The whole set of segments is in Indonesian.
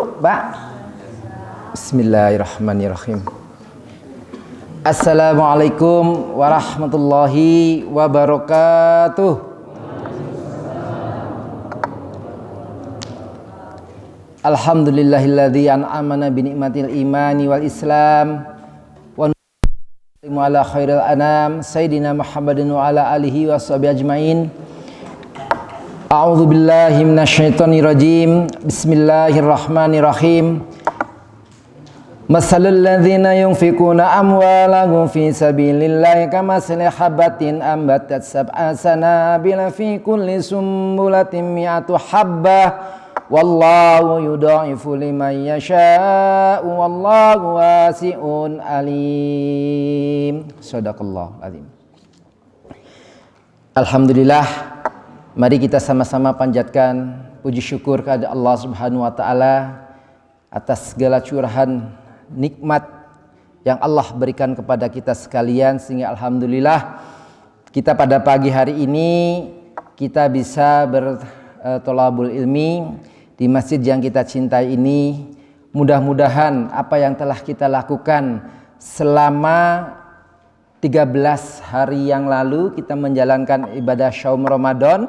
Pak. Bismillahirrahmanirrahim. Assalamualaikum warahmatullahi wabarakatuh. Alhamdulillahilladzi an'amana bi ni'matil imani wal islam wa nusallimu ala khairil anam sayyidina Muhammadin wa ala alihi washabihi ajmain. A'udzu billahi minasyaitonir rajim. Bismillahirrahmanirrahim. Masalul ladzina yunfikuna amwalahum fi sabilillahi kamathali habatin ambatat sab'a sanabila fi kulli sumbulatin mi'atu habbah wallahu yudha'ifu liman yasha'u wallahu wasi'un alim. Shadaqallahu azim. Alhamdulillah, mari kita sama-sama panjatkan puji syukur kepada Allah Subhanahu wa taala atas segala curahan nikmat yang Allah berikan kepada kita sekalian, sehingga alhamdulillah kita pada pagi hari ini kita bisa bertolabul ilmi di masjid yang kita cintai ini. Mudah-mudahan apa yang telah kita lakukan selama 13 hari yang lalu, kita menjalankan ibadah Syaum Ramadan,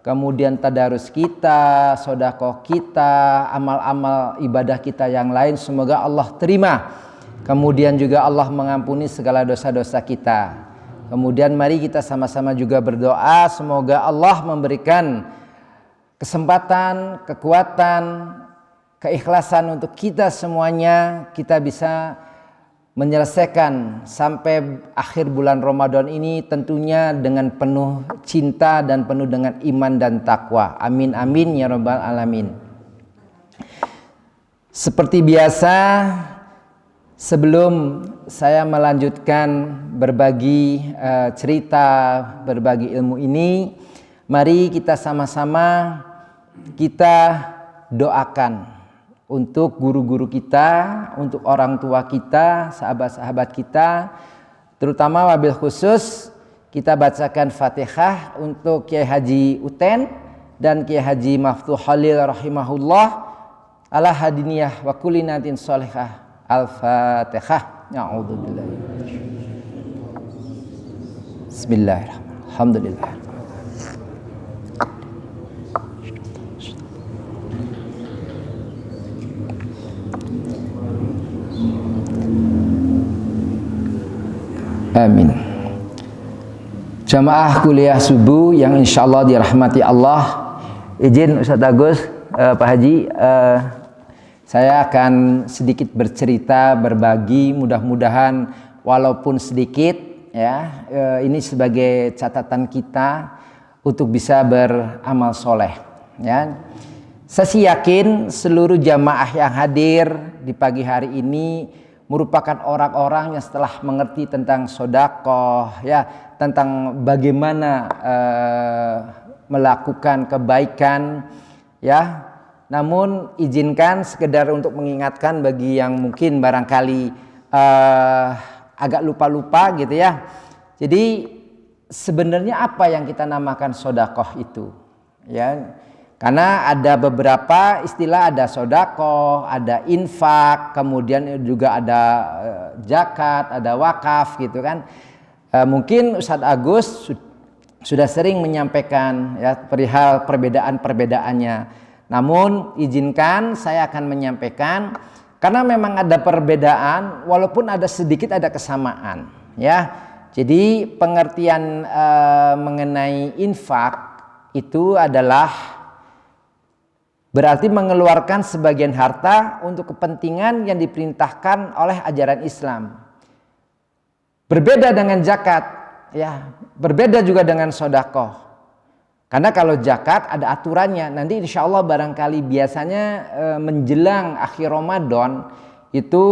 kemudian tadarus kita, sedekah kita, amal-amal ibadah kita yang lain, semoga Allah terima. Kemudian juga Allah mengampuni segala dosa-dosa kita. Kemudian mari kita sama-sama juga berdoa, semoga Allah memberikan kesempatan, kekuatan, keikhlasan untuk kita semuanya, kita bisa menyelesaikan sampai akhir bulan Ramadan ini tentunya dengan penuh cinta dan penuh dengan iman dan takwa. Amin amin ya rabbal alamin. Seperti biasa, sebelum saya melanjutkan berbagi cerita, berbagi ilmu ini, mari kita sama-sama kita doakan untuk guru-guru kita, untuk orang tua kita, sahabat-sahabat kita, terutama wabil khusus kita bacakan Fatihah untuk Kiai Haji Uten dan Kiai Haji Maftuh Khalil rahimahullah ala hadiniyah wa kulinatin sholihah. Al-Fatihah. A'udzubillahi. Bismillahirrahmanirrahim. Alhamdulillah. Amin. Jamaah kuliah subuh yang insya Allah dirahmati Allah, izin Ustadz Agus, Pak Haji, saya akan sedikit bercerita, berbagi, mudah-mudahan walaupun sedikit ya, ini sebagai catatan kita untuk bisa beramal soleh ya. Saya sih yakin seluruh jamaah yang hadir di pagi hari ini merupakan orang-orang yang setelah mengerti tentang sedekah ya, tentang bagaimana melakukan kebaikan ya. Namun izinkan sekedar untuk mengingatkan bagi yang mungkin barangkali agak lupa-lupa gitu ya. Jadi sebenarnya apa yang kita namakan sedekah itu ya? Karena ada beberapa istilah, ada sedekah, ada infak, kemudian juga ada zakat, ada wakaf gitu kan. Mungkin Ustadz Agus sudah sering menyampaikan ya perihal perbedaan-perbedaannya. Namun izinkan saya akan menyampaikan karena memang ada perbedaan walaupun ada sedikit ada kesamaan ya. Jadi pengertian mengenai infak itu adalah berarti mengeluarkan sebagian harta untuk kepentingan yang diperintahkan oleh ajaran Islam. Berbeda dengan zakat, ya, berbeda juga dengan sedekah. Karena kalau zakat ada aturannya. Nanti insya Allah barangkali biasanya menjelang akhir Ramadan itu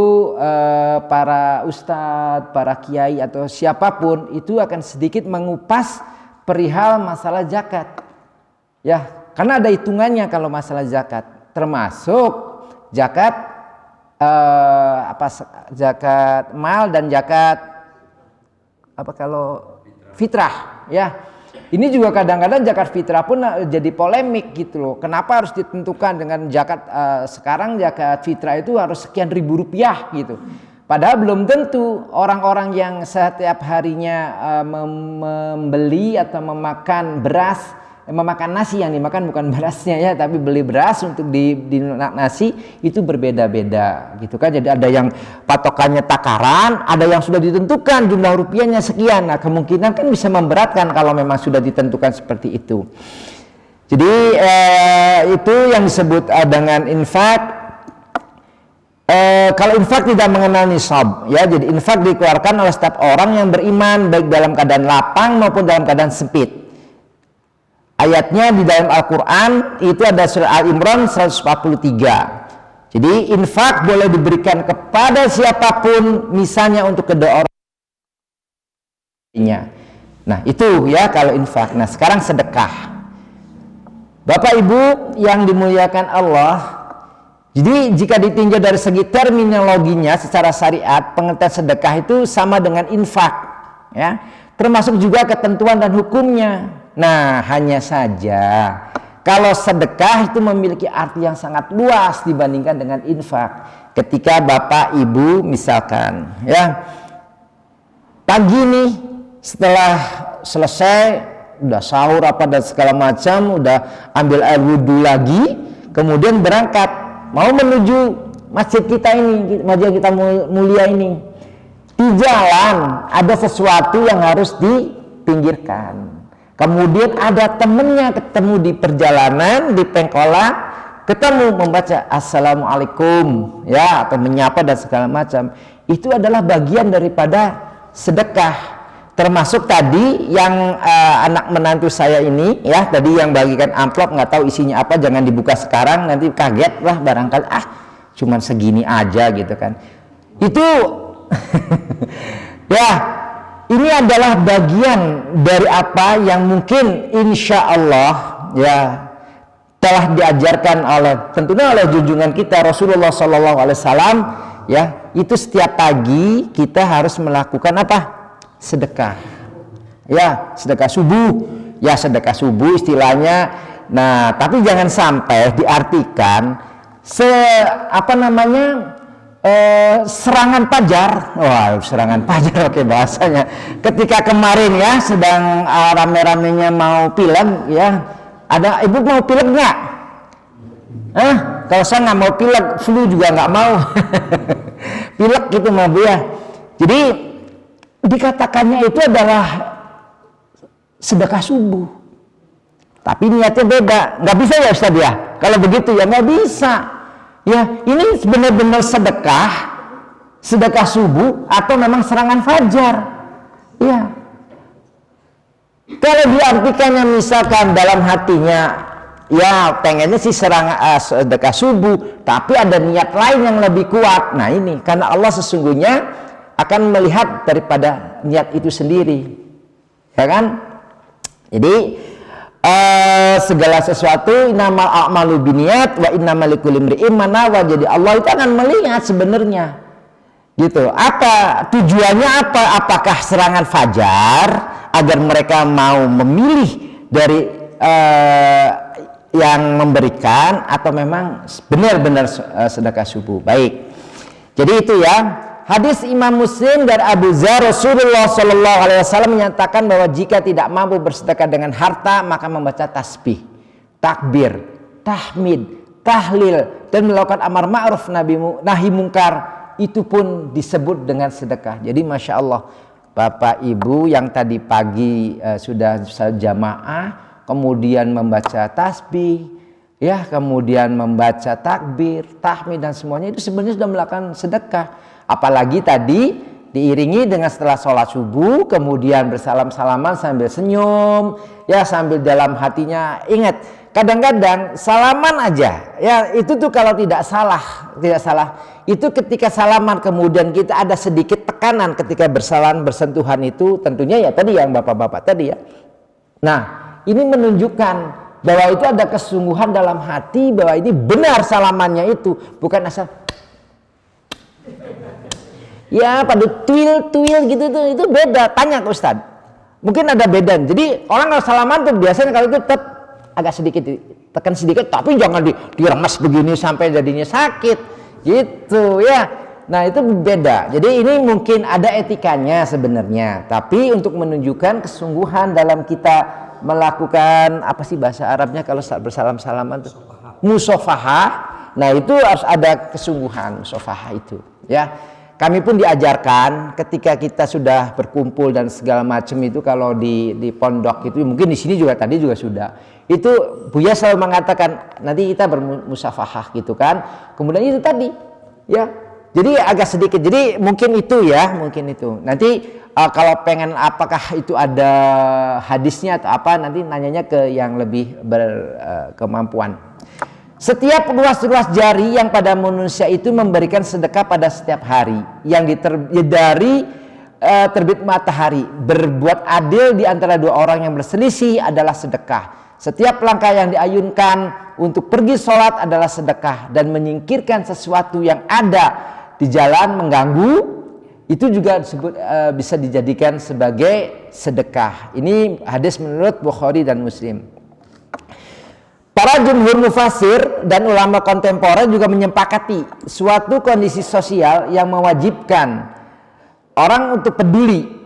para ustadz, para kiai atau siapapun itu akan sedikit mengupas perihal masalah zakat. Ya. Karena ada hitungannya kalau masalah zakat, termasuk zakat zakat mal dan zakat apa kalau fitrah ya. Ini juga kadang-kadang zakat fitrah pun jadi polemik gitu loh. Kenapa harus ditentukan dengan zakat sekarang zakat fitrah itu harus sekian ribu rupiah gitu. Padahal belum tentu orang-orang yang setiap harinya membeli atau memakan beras, memakan nasi, yang dimakan bukan berasnya ya, tapi beli beras untuk di nasi itu berbeda-beda gitu kan. Jadi ada yang patokannya takaran, ada yang sudah ditentukan jumlah rupiahnya sekian. Nah, kemungkinan kan bisa memberatkan kalau memang sudah ditentukan seperti itu. Jadi itu yang disebut dengan infak. Kalau infak tidak mengenal nisab ya, jadi infak dikeluarkan oleh setiap orang yang beriman baik dalam keadaan lapang maupun dalam keadaan sempit. Ayatnya di dalam Al-Quran itu ada surah Al-Imran 143. Jadi infak boleh diberikan kepada siapapun, misalnya untuk kedua orangnya. Nah itu ya kalau infak. Nah sekarang sedekah. Bapak Ibu yang dimuliakan Allah, jadi jika ditinjau dari segi terminologinya secara syariat, pengertian sedekah itu sama dengan infak ya, termasuk juga ketentuan dan hukumnya. Nah hanya saja kalau sedekah itu memiliki arti yang sangat luas dibandingkan dengan infak. Ketika Bapak Ibu misalkan ya pagi nih setelah selesai udah sahur apa dan segala macam, udah ambil air wudhu lagi, kemudian berangkat mau menuju masjid kita ini, masjid kita mulia ini. Di jalan ada sesuatu yang harus dipinggirkan. Kemudian ada temennya ketemu di perjalanan, di pengkolan, ketemu membaca assalamualaikum ya, atau menyapa dan segala macam. Itu adalah bagian daripada sedekah. Termasuk tadi yang anak menantu saya ini ya, tadi yang bagikan amplop, nggak tahu isinya apa, jangan dibuka sekarang nanti kaget lah barangkali cuman segini aja gitu kan. Itu ya ini adalah bagian dari apa yang mungkin insya Allah ya telah diajarkan tentunya oleh junjungan kita Rasulullah SAW ya. Itu setiap pagi kita harus melakukan apa? Sedekah ya, sedekah subuh ya, sedekah subuh istilahnya. Nah tapi jangan sampai diartikan serangan fajar. Wah, serangan fajar oke bahasanya. Ketika kemarin ya sedang rame-ramenya mau pilek ya, ada ibu mau pilek nggak? Kalau saya nggak mau pilek, flu juga nggak mau. Pilek gitu mah Bu ya. Jadi dikatakannya itu adalah sedekah subuh, tapi niatnya beda. Nggak bisa ya Ustaz ya, kalau begitu ya nggak bisa ya. Ini benar-benar sedekah subuh atau memang serangan fajar ya. Kalau diartikannya misalkan dalam hatinya ya pengennya sih sedekah subuh, tapi ada niat lain yang lebih kuat. Nah ini karena Allah sesungguhnya akan melihat daripada niat itu sendiri ya kan. Jadi segala sesuatu innamal a'malu binniyat wa innamal likulli imri'in ma nawa. Jadi Allah itu akan melihat sebenarnya gitu. Apa tujuannya apa? Apakah serangan fajar agar mereka mau memilih dari yang memberikan, atau memang benar-benar sedekah subuh. Baik. Jadi itu ya. Hadis Imam Muslim dari Abu Dzar, Rasulullah SAW menyatakan bahwa jika tidak mampu bersedekah dengan harta, maka membaca tasbih, takbir, tahmid, tahlil, dan melakukan amar ma'ruf nahi mungkar, itu pun disebut dengan sedekah. Jadi Masya Allah, Bapak Ibu yang tadi pagi sudah jamaah, kemudian membaca tasbih, ya, kemudian membaca takbir, tahmid dan semuanya, itu sebenarnya sudah melakukan sedekah. Apalagi tadi diiringi dengan setelah sholat subuh, kemudian bersalam-salaman sambil senyum, ya sambil dalam hatinya ingat. Kadang-kadang salaman aja, ya itu tuh kalau tidak salah, itu ketika salaman kemudian kita ada sedikit tekanan ketika bersalam bersentuhan itu, tentunya ya tadi yang bapak-bapak tadi ya. Nah ini menunjukkan bahwa itu ada kesungguhan dalam hati bahwa ini benar salamannya itu, bukan asal ya pada tuil gitu tuh, itu beda. Tanya ke Ustadz, Mungkin ada beda. Jadi orang kalau salaman tuh biasanya kalau itu tetap agak sedikit tekan sedikit, tapi jangan diremes begini sampai jadinya sakit gitu ya. Nah itu beda. Jadi ini mungkin ada etikanya sebenarnya, tapi untuk menunjukkan kesungguhan dalam kita melakukan apa sih bahasa Arabnya kalau bersalam-salaman tuh musafahah. Nah itu harus ada kesungguhan musafahah itu ya. Kami pun diajarkan ketika kita sudah berkumpul dan segala macam itu, kalau di pondok itu mungkin di sini juga tadi juga sudah. Itu Buya selalu mengatakan nanti kita bermusafahah gitu kan. Kemudian itu tadi ya. Jadi agak sedikit. Jadi mungkin itu ya, mungkin itu. Nanti kalau pengen apakah itu ada hadisnya atau apa, nanti nanyanya ke yang lebih berkemampuan. Setiap ruas-ruas jari yang pada manusia itu memberikan sedekah pada setiap hari yang dari terbit matahari. Berbuat adil di antara dua orang yang berselisih adalah sedekah. Setiap langkah yang diayunkan untuk pergi sholat adalah sedekah, dan menyingkirkan sesuatu yang ada di jalan mengganggu itu juga bisa dijadikan sebagai sedekah. Ini hadis menurut Bukhari dan Muslim. Para jumhur mufassir dan ulama kontemporer juga menyepakati suatu kondisi sosial yang mewajibkan orang untuk peduli.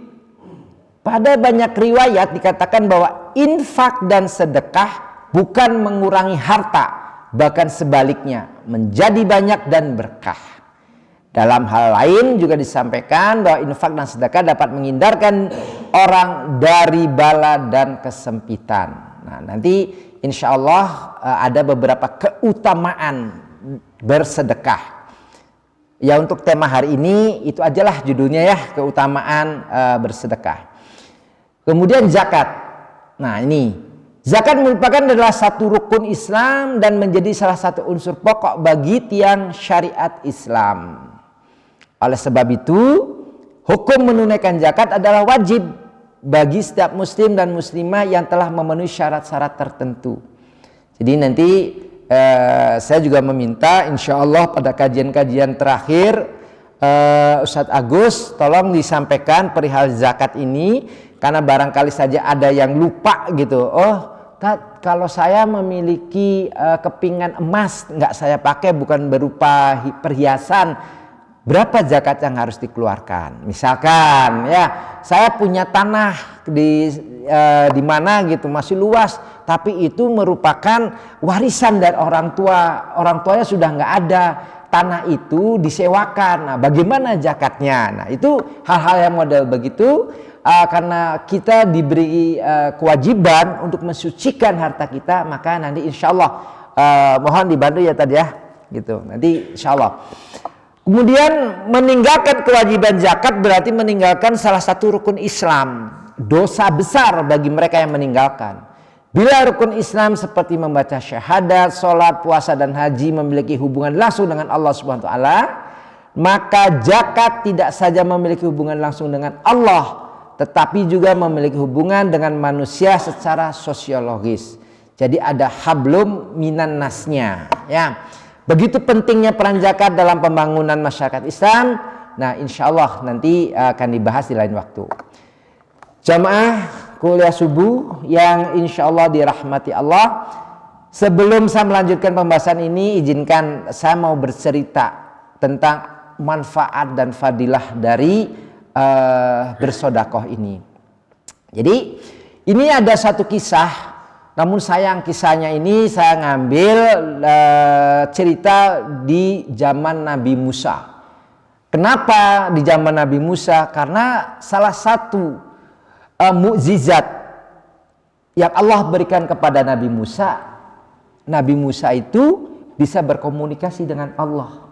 Pada banyak riwayat dikatakan bahwa infak dan sedekah bukan mengurangi harta, bahkan sebaliknya menjadi banyak dan berkah. Dalam hal lain juga disampaikan bahwa infak dan sedekah dapat menghindarkan orang dari bala dan kesempitan. Nah, nanti insya Allah ada beberapa keutamaan bersedekah. Ya untuk tema hari ini itu ajalah judulnya ya, keutamaan bersedekah. Kemudian zakat. Nah ini zakat merupakan adalah satu rukun Islam dan menjadi salah satu unsur pokok bagi tiang syariat Islam. Oleh sebab itu, hukum menunaikan zakat adalah wajib bagi setiap muslim dan muslimah yang telah memenuhi syarat-syarat tertentu. Jadi nanti saya juga meminta insya Allah pada kajian-kajian terakhir Ustadz Agus tolong disampaikan perihal zakat ini, karena barangkali saja ada yang lupa gitu. Oh, kalau saya memiliki kepingan emas nggak saya pakai, bukan berupa perhiasan, berapa zakat yang harus dikeluarkan? Misalkan ya, saya punya tanah di mana gitu masih luas, tapi itu merupakan warisan dari orang tua. Orang tuanya sudah nggak ada, tanah itu disewakan. Nah, bagaimana zakatnya? Nah, itu hal-hal yang model begitu, karena kita diberi kewajiban untuk mensucikan harta kita, maka nanti insya Allah mohon dibantu ya tadi ya, gitu. Nanti insya Allah. Kemudian meninggalkan kewajiban zakat berarti meninggalkan salah satu rukun Islam. Dosa besar bagi mereka yang meninggalkan. Bila rukun Islam seperti membaca syahadat, sholat, puasa, dan haji memiliki hubungan langsung dengan Allah Subhanahu wa Ta'ala, maka zakat tidak saja memiliki hubungan langsung dengan Allah, tetapi juga memiliki hubungan dengan manusia secara sosiologis. Jadi ada hablum minan nasnya, ya. Begitu pentingnya peran zakat dalam pembangunan masyarakat Islam. Nah, insya Allah nanti akan dibahas di lain waktu. Jamaah kuliah subuh yang insya Allah dirahmati Allah. Sebelum saya melanjutkan pembahasan ini, izinkan saya mau bercerita tentang manfaat dan fadilah dari bersodakoh ini. Jadi ini ada satu kisah. Namun sayang kisahnya ini saya ngambil cerita di zaman Nabi Musa. Kenapa di zaman Nabi Musa? Karena salah satu mukjizat yang Allah berikan kepada Nabi Musa itu bisa berkomunikasi dengan Allah.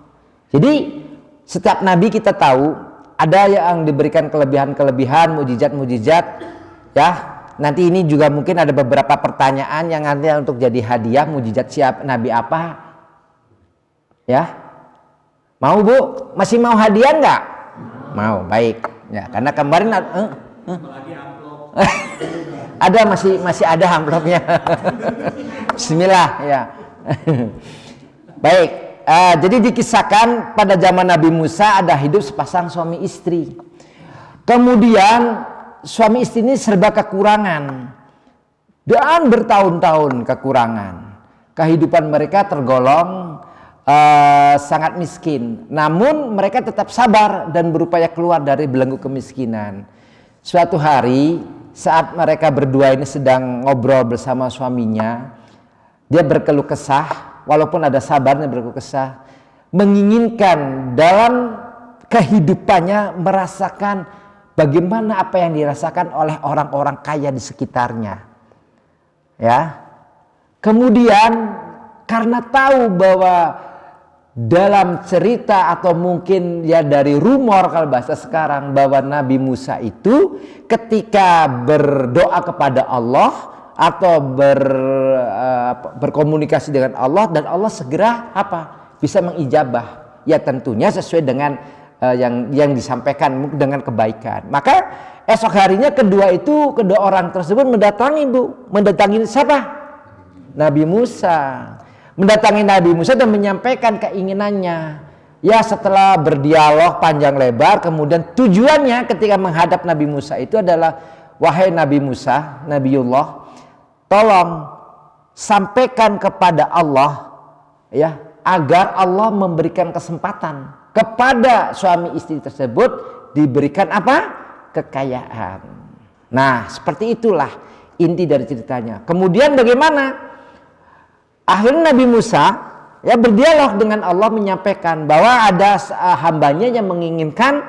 Jadi setiap nabi kita tahu ada yang diberikan kelebihan-kelebihan, mukjizat-mukjizat, ya. Nanti ini juga mungkin ada beberapa pertanyaan yang nanti untuk jadi hadiah. Mukjizat siapa, nabi apa? Ya, mau Bu? Masih mau hadiah nggak? Mau, baik. Ya, karena kemarin ada masih ada amplopnya. Bismillah, ya. Baik. Jadi dikisahkan pada zaman Nabi Musa ada hidup sepasang suami istri. Kemudian suami istri ini serba kekurangan dan bertahun-tahun kekurangan. Kehidupan mereka tergolong sangat miskin. Namun mereka tetap sabar dan berupaya keluar dari belenggu kemiskinan. Suatu hari saat mereka berdua ini sedang ngobrol bersama suaminya, dia berkeluh kesah, walaupun ada sabarnya berkeluh kesah, menginginkan dalam kehidupannya merasakan bagaimana apa yang dirasakan oleh orang-orang kaya di sekitarnya. Ya. Kemudian karena tahu bahwa dalam cerita atau mungkin ya dari rumor kalau bahasa sekarang bahwa Nabi Musa itu ketika berdoa kepada Allah atau berkomunikasi dengan Allah dan Allah segera bisa mengijabah, ya tentunya sesuai dengan yang disampaikan dengan kebaikan. Maka esok harinya kedua orang tersebut mendatangi siapa? Nabi Musa. Mendatangi Nabi Musa dan menyampaikan keinginannya. Ya, setelah berdialog panjang lebar, kemudian tujuannya ketika menghadap Nabi Musa itu adalah, wahai Nabi Musa, Nabiullah, tolong sampaikan kepada Allah ya, agar Allah memberikan kesempatan kepada suami istri tersebut diberikan kekayaan. Nah, seperti itulah inti dari ceritanya. Kemudian bagaimana? Akhirnya Nabi Musa ya berdialog dengan Allah, menyampaikan bahwa ada hambanya yang menginginkan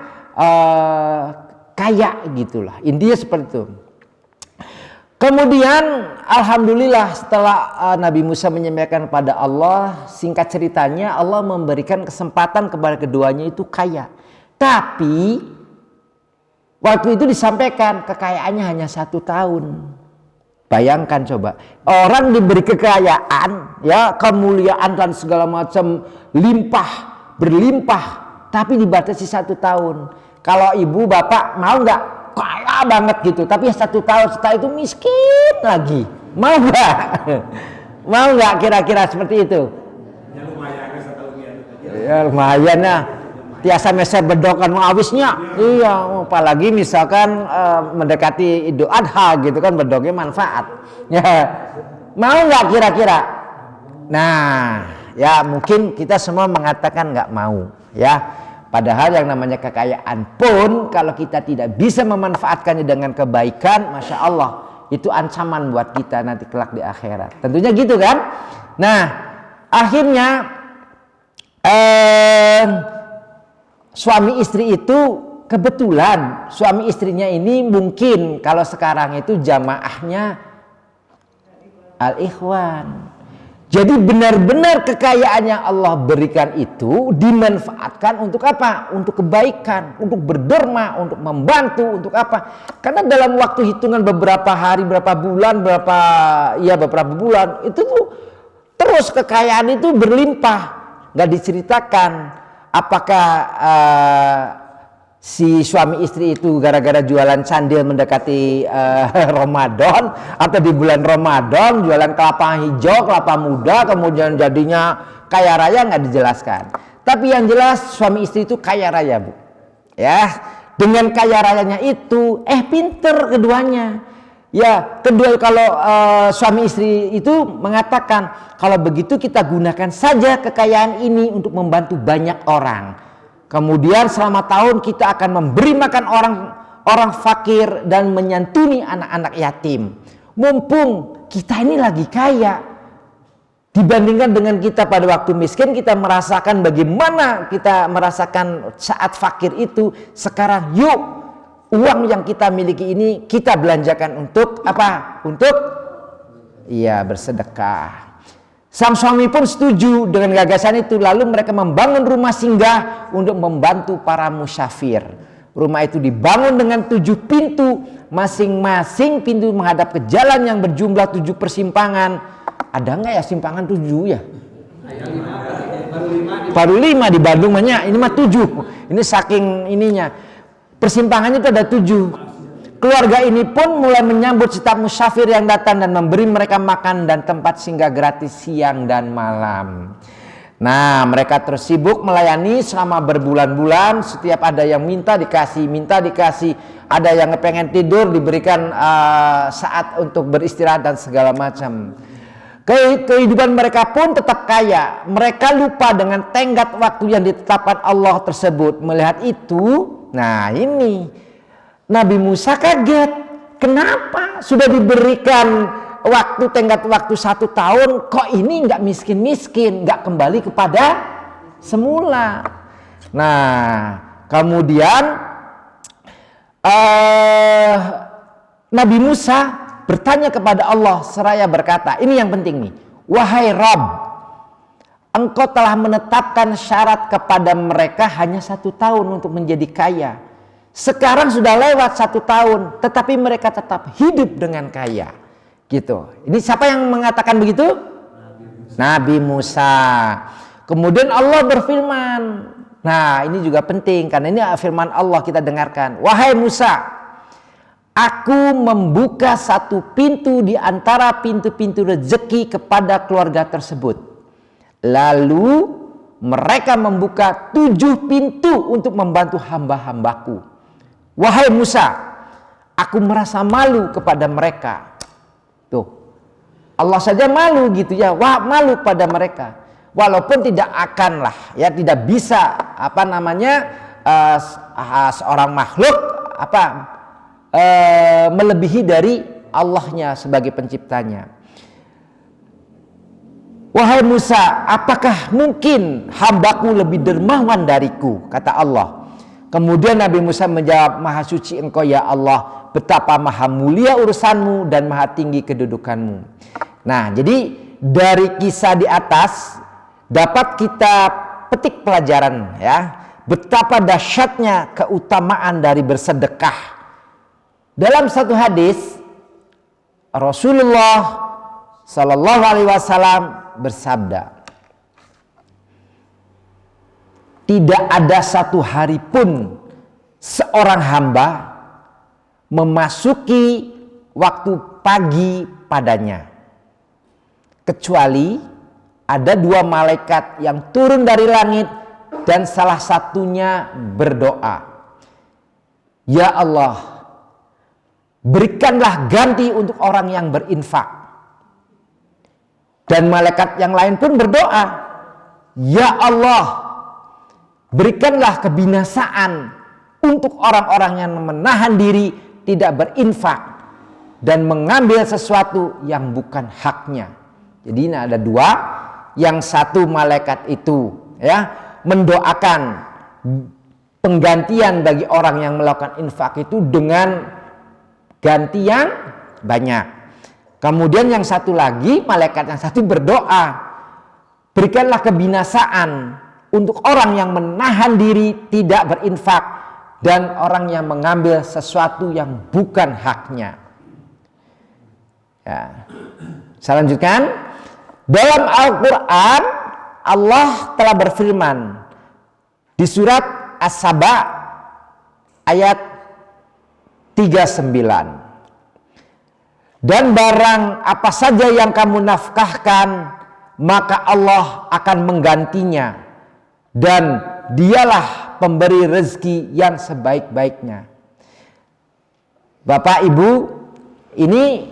kaya gitulah. Intinya seperti itu. Kemudian alhamdulillah setelah Nabi Musa menyampaikan pada Allah, singkat ceritanya Allah memberikan kesempatan kepada keduanya itu kaya. Tapi waktu itu disampaikan kekayaannya hanya 1 tahun. Bayangkan coba, orang diberi kekayaan, ya kemuliaan dan segala macam berlimpah, tapi dibatasi 1 tahun. Kalau ibu bapak mau nggak? Kaya banget gitu, tapi 1 tahun setelah itu miskin lagi. Mau nggak? Mau nggak kira-kira seperti itu? Ya lumayan setahun ya lumayan ya. Tiasa meser bedokan awisnya. Iya, apalagi misalkan mendekati Idul Adha gitu kan, bedognya manfaat. Ya. Mau nggak kira-kira? Nah, ya mungkin kita semua mengatakan nggak mau, ya. Padahal yang namanya kekayaan pun kalau kita tidak bisa memanfaatkannya dengan kebaikan, Masya Allah, itu ancaman buat kita nanti kelak di akhirat. Tentunya gitu kan? Nah, akhirnya suami istri itu kebetulan suami istrinya ini mungkin kalau sekarang itu jamaahnya Al-Ikhwan. Jadi benar-benar kekayaan yang Allah berikan itu dimanfaatkan untuk apa? Untuk kebaikan, untuk berderma, untuk membantu, untuk apa? Karena dalam waktu hitungan beberapa hari, beberapa bulan itu tuh terus kekayaan itu berlimpah. Gak diceritakan apakah si suami istri itu gara-gara jualan candil mendekati Ramadan atau di bulan Ramadan jualan kelapa hijau, kelapa muda, kemudian jadinya kaya raya, nggak dijelaskan. Tapi yang jelas suami istri itu kaya raya, Bu. Ya, dengan kaya rayanya itu pinter keduanya. Ya, kedua kalau suami istri itu mengatakan kalau begitu kita gunakan saja kekayaan ini untuk membantu banyak orang. Kemudian selama tahun kita akan memberi makan orang fakir dan menyantuni anak-anak yatim. Mumpung kita ini lagi kaya, dibandingkan dengan kita pada waktu miskin, kita merasakan bagaimana kita merasakan saat fakir itu. Sekarang yuk, uang yang kita miliki ini kita belanjakan untuk apa? Untuk bersedekah. Sang suami pun setuju dengan gagasan itu. Lalu mereka membangun rumah singgah untuk membantu para musyafir. Rumah itu dibangun dengan 7 pintu. Masing-masing pintu menghadap ke jalan yang berjumlah 7 persimpangan. Ada nggak ya simpangan 7 ya? Baru 5 di Bandung banyak. Ini mah 7. Ini saking ininya. Persimpangannya itu ada 7. Keluarga ini pun mulai menyambut setiap musafir yang datang dan memberi mereka makan dan tempat singgah gratis siang dan malam. Nah, mereka terus sibuk melayani selama berbulan-bulan. Setiap ada yang minta dikasih. ada yang pengen tidur diberikan saat untuk beristirahat dan segala macam. Kehidupan mereka pun tetap kaya. Mereka lupa dengan tenggat waktu yang ditetapkan Allah tersebut. Melihat itu, nah ini Nabi Musa kaget. Kenapa sudah diberikan waktu tenggat waktu 1 tahun, kok ini nggak miskin-miskin, nggak kembali kepada semula. Nah, kemudian Nabi Musa bertanya kepada Allah seraya berkata, ini yang penting nih, wahai Rabb, Engkau telah menetapkan syarat kepada mereka hanya 1 tahun untuk menjadi kaya. Sekarang sudah lewat 1 tahun, tetapi mereka tetap hidup dengan kaya. Gitu. Ini siapa yang mengatakan begitu? Nabi Musa. Kemudian Allah berfirman. Nah, ini juga penting karena ini firman Allah, kita dengarkan. Wahai Musa, aku membuka 1 pintu di antara pintu-pintu rezeki kepada keluarga tersebut. Lalu mereka membuka 7 pintu untuk membantu hamba-hambaku. Wahai Musa, aku merasa malu kepada mereka. Tuh, Allah saja malu gitu ya, wah malu pada mereka. Walaupun tidak akanlah ya, tidak bisa seorang makhluk melebihi dari Allahnya sebagai penciptanya. Wahai Musa, apakah mungkin hambaku lebih dermawan dariku? Kata Allah. Kemudian Nabi Musa menjawab, Maha suci Engkau ya Allah, betapa maha mulia urusanmu dan maha tinggi kedudukanmu. Nah, jadi dari kisah di atas dapat kita petik pelajaran ya, betapa dahsyatnya keutamaan dari bersedekah. Dalam satu hadis Rasulullah Sallallahu Alaihi Wasallam bersabda, tidak ada 1 hari pun seorang hamba memasuki waktu pagi padanya, kecuali ada 2 malaikat yang turun dari langit dan salah satunya berdoa, ya Allah, berikanlah ganti untuk orang yang berinfak. Dan malaikat yang lain pun berdoa, ya Allah, berikanlah kebinasaan untuk orang-orang yang menahan diri tidak berinfak dan mengambil sesuatu yang bukan haknya. Jadi ini ada 2, yang satu malaikat itu ya mendoakan penggantian bagi orang yang melakukan infak itu dengan ganti yang banyak. Kemudian yang satu lagi, malaikat yang satu berdoa, berikanlah kebinasaan untuk orang yang menahan diri tidak berinfak dan orang yang mengambil sesuatu yang bukan haknya. Ya. Saya lanjutkan. Dalam Al-Quran Allah telah berfirman di surat As-Saba ayat 39. Dan barang apa saja yang kamu nafkahkan, maka Allah akan menggantinya, dan dialah pemberi rezeki yang sebaik-baiknya. Bapak Ibu, ini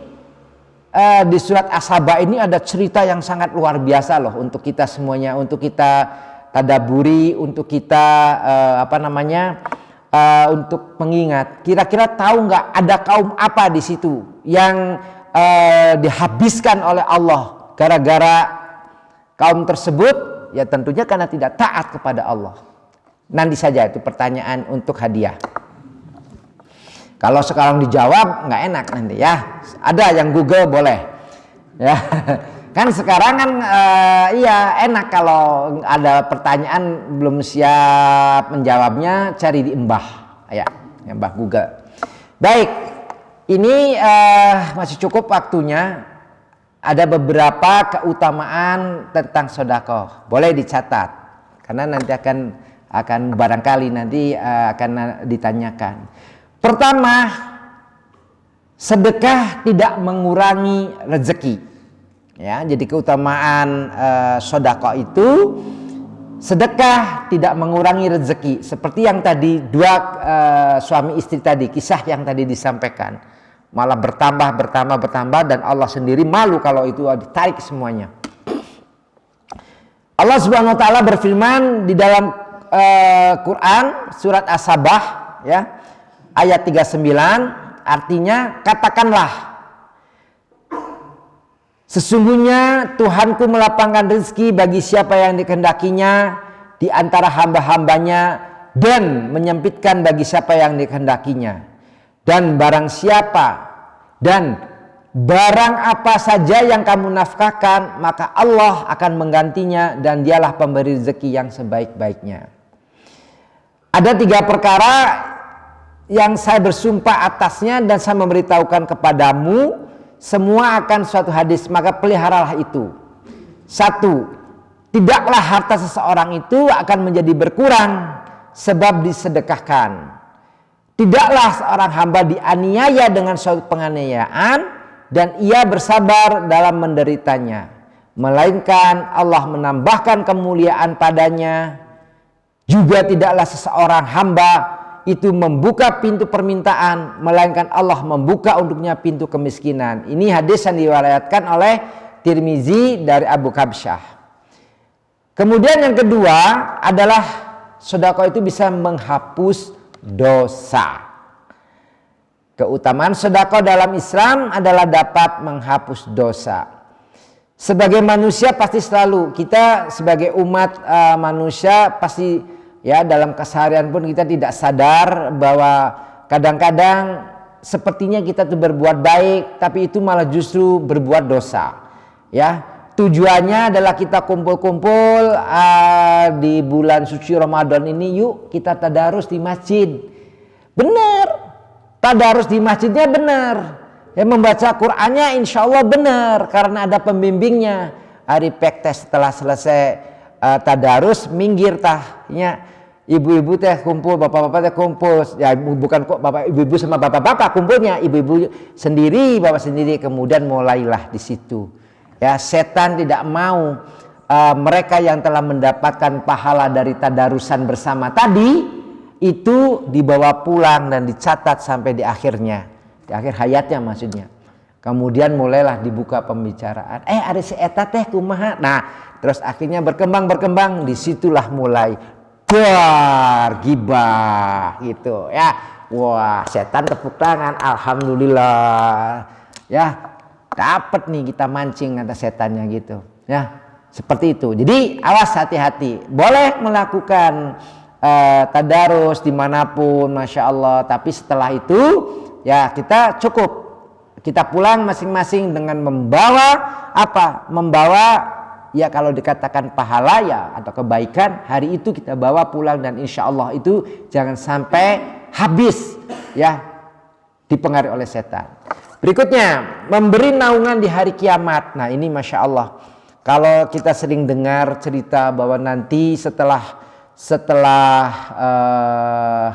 di surat As-Saba ini ada cerita yang sangat luar biasa loh untuk kita semuanya, untuk kita tadaburi, untuk kita untuk mengingat. Kira-kira tahu nggak ada kaum apa di situ yang dihabiskan oleh Allah gara-gara kaum tersebut? Ya tentunya karena tidak taat kepada Allah. Nanti saja itu pertanyaan untuk hadiah. Kalau sekarang dijawab nggak enak nanti ya. Ada yang Google boleh. Ya. Kan sekarang kan iya enak kalau ada pertanyaan belum siap menjawabnya, cari di Mbah. Ya, Mbah Google. Baik. Ini masih cukup waktunya. Ada beberapa keutamaan tentang sedekah. Boleh dicatat. Karena nanti akan barangkali nanti akan ditanyakan. Pertama, sedekah tidak mengurangi rezeki. Ya, jadi keutamaan sedekah itu Sedekah tidak mengurangi rezeki. Seperti yang tadi dua suami istri tadi, kisah yang tadi disampaikan. Malah bertambah dan Allah sendiri malu kalau itu ditarik semuanya. Allah Subhanahu wa taala berfirman di dalam Quran surat As-Sabah ya, ayat 39, artinya katakanlah, sesungguhnya Tuhanku melapangkan rezeki bagi siapa yang dikehendakinya di antara hamba-hambanya dan menyempitkan bagi siapa yang dikehendakinya. Dan barang apa saja yang kamu nafkahkan, maka Allah akan menggantinya dan dialah pemberi rezeki yang sebaik-baiknya. Ada 3 perkara yang saya bersumpah atasnya dan saya memberitahukan kepadamu, semua akan suatu hadis, maka peliharalah itu. 1. Tidaklah harta seseorang itu akan menjadi berkurang sebab disedekahkan. Tidaklah seorang hamba dianiaya dengan suatu penganiayaan dan ia bersabar dalam menderitanya, melainkan Allah menambahkan kemuliaan padanya. Juga tidaklah seseorang hamba itu membuka pintu permintaan, melainkan Allah membuka untuknya pintu kemiskinan. Ini hadis yang diriwayatkan oleh Tirmizi dari Abu Kabsyah. Kemudian yang kedua adalah sedekah itu bisa menghapus dosa. Keutamaan sedekah dalam Islam adalah dapat menghapus dosa. Sebagai manusia pasti selalu kita sebagai umat manusia pasti ya dalam keseharian pun kita tidak sadar bahwa kadang-kadang sepertinya kita tuh berbuat baik tapi itu malah justru berbuat dosa. Ya, tujuannya adalah kita kumpul-kumpul di bulan suci Ramadan ini, yuk kita tadarus di masjid. Benar, tadarus di masjidnya benar. Ya, membaca Qur'annya insya Allah benar karena ada pembimbingnya. Hari pektes setelah selesai tadarus minggir tahnya, ibu-ibu teh kumpul, bapak-bapak teh kumpul. Ya bukan kok bapak ibu-ibu sama bapak-bapak kumpulnya, ibu-ibu sendiri, bapak sendiri. Kemudian mulailah di situ. Ya, setan tidak mau mereka yang telah mendapatkan pahala dari tadarusan bersama tadi itu dibawa pulang dan dicatat sampai di akhirnya, di akhir hayatnya maksudnya. Kemudian mulailah dibuka pembicaraan. Ada si eta teh kumaha. Nah, terus akhirnya berkembang, disitulah mulai gibah gitu ya. Wah, setan tepuk tangan, alhamdulillah. Ya, dapat nih kita mancing kata setannya gitu. Ya, seperti itu. Jadi awas, hati-hati. Boleh melakukan tadarus dimanapun, masya Allah. Tapi setelah itu ya kita cukup. Kita pulang masing-masing dengan membawa apa? Membawa ya kalau dikatakan pahala ya atau kebaikan, hari itu kita bawa pulang dan insya Allah itu jangan sampai habis ya dipengaruhi oleh setan. Berikutnya, memberi naungan di hari kiamat. Nah ini masya Allah, kalau kita sering dengar cerita bahwa nanti setelah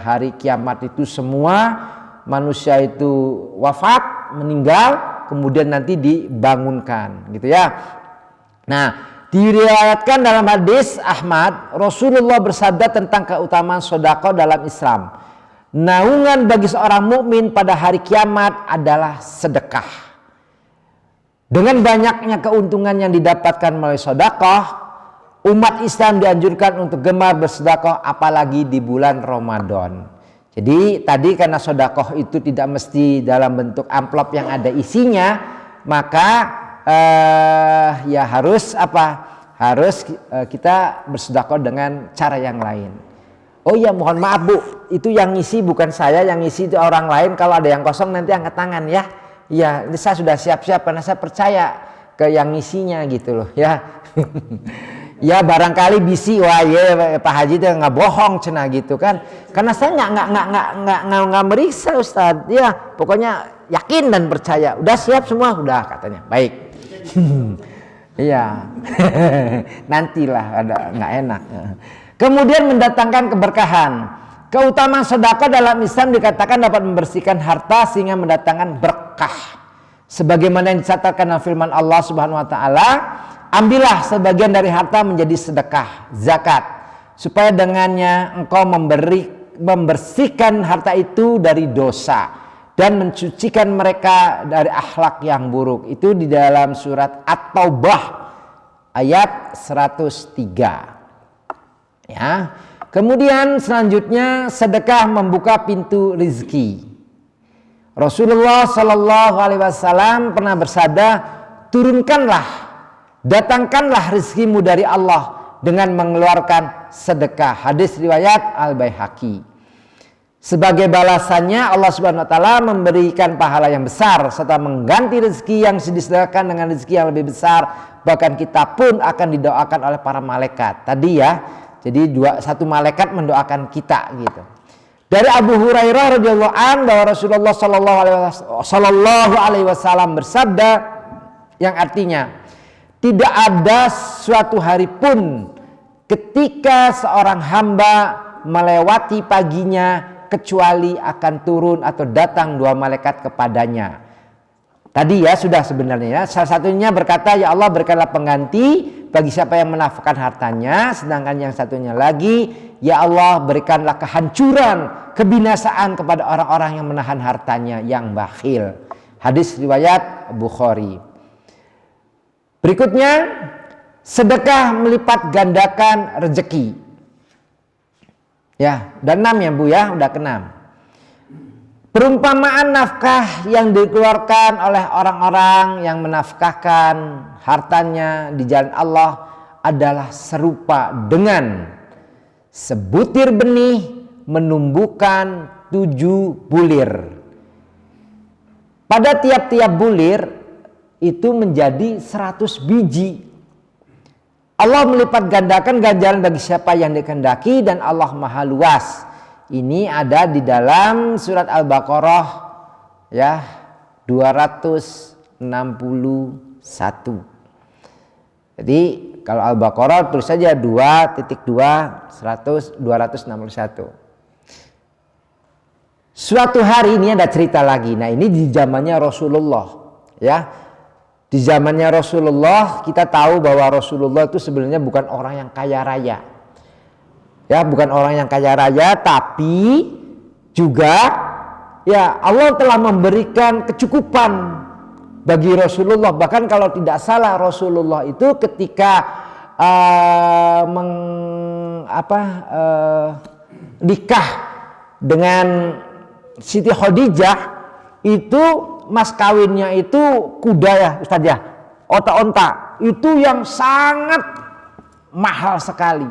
hari kiamat itu semua manusia itu wafat, meninggal, kemudian nanti dibangunkan gitu ya. Nah, diriwayatkan dalam hadis Ahmad, Rasulullah bersabda tentang keutamaan sedekah dalam Islam. Naungan bagi seorang mukmin pada hari kiamat adalah sedekah. Dengan banyaknya keuntungan yang didapatkan melalui sedekah, umat Islam dianjurkan untuk gemar bersedekah apalagi di bulan Ramadan. Jadi tadi karena sedekah itu tidak mesti dalam bentuk amplop yang ada isinya, maka ya harus apa? Harus kita bersedekah dengan cara yang lain. Oh ya, mohon maaf Bu, itu yang ngisi bukan saya, yang ngisi itu orang lain. Kalau ada yang kosong nanti angkat tangan ya. Ya, ini saya sudah siap-siap karena saya percaya ke yang ngisinya gitu loh ya. Ya barangkali bisi, wah ya Pak Haji itu nggak bohong cenah gitu kan, karena saya nggak meriksa Ustadz ya, pokoknya yakin dan percaya, udah siap semua, udah katanya baik. Iya. Nantilah ada nggak enak. Kemudian mendatangkan keberkahan. Keutamaan sedekah dalam Islam dikatakan dapat membersihkan harta sehingga mendatangkan berkah. Sebagaimana yang dicatatkan dalam firman Allah Subhanahu wa taala, ambillah sebagian dari harta menjadi sedekah, zakat. supaya dengannya engkau membersihkan harta itu dari dosa dan mensucikan mereka dari akhlak yang buruk. Itu di dalam surat At-Taubah ayat 103. Ya. Kemudian selanjutnya sedekah membuka pintu rizki. Rasulullah Shallallahu Alaihi Wasallam pernah bersabda, turunkanlah, datangkanlah rizkimu dari Allah dengan mengeluarkan sedekah. Hadis riwayat Al-Baihaqi. Sebagai balasannya Allah Subhanahu Wa Taala memberikan pahala yang besar serta mengganti rezeki yang disedekahkan dengan rezeki yang lebih besar. Bahkan kita pun akan didoakan oleh para malaikat. Tadi ya, jadi satu malaikat mendoakan kita gitu. Dari Abu Hurairah radhiyallahu an bahwa Rasulullah sallallahu alaihi wasallam bersabda yang artinya tidak ada suatu hari pun ketika seorang hamba melewati paginya kecuali akan turun atau datang dua malaikat kepadanya. Tadi ya sudah sebenarnya salah satunya berkata, ya Allah berikanlah pengganti bagi siapa yang menafkahkan hartanya, sedangkan yang satunya lagi, ya Allah berikanlah kehancuran, kebinasaan kepada orang-orang yang menahan hartanya yang bakhil. Hadis riwayat Bukhari. Berikutnya, sedekah melipat gandakan rezeki. Ya, dan 6 ya Bu ya, udah ke-6. Perumpamaan nafkah yang dikeluarkan oleh orang-orang yang menafkahkan hartanya di jalan Allah adalah serupa dengan sebutir benih menumbuhkan 7 bulir. Pada tiap-tiap bulir itu menjadi 100 biji. Allah melipat gandakan ganjaran bagi siapa yang dikehendaki dan Allah Maha Luas. Ini ada di dalam surat Al-Baqarah ya 261. Jadi kalau Al-Baqarah tulis saja 2.261. Suatu hari ini ada cerita lagi. Nah, ini di zamannya Rasulullah ya. Di zamannya Rasulullah kita tahu bahwa Rasulullah itu sebenarnya bukan orang yang kaya raya. Ya, bukan orang yang kaya raya, tapi juga ya Allah telah memberikan kecukupan bagi Rasulullah. Bahkan kalau tidak salah Rasulullah itu ketika nikah dengan Siti Khadijah itu mas kawinnya itu kuda ya Ustaz ya, onta-onta itu yang sangat mahal sekali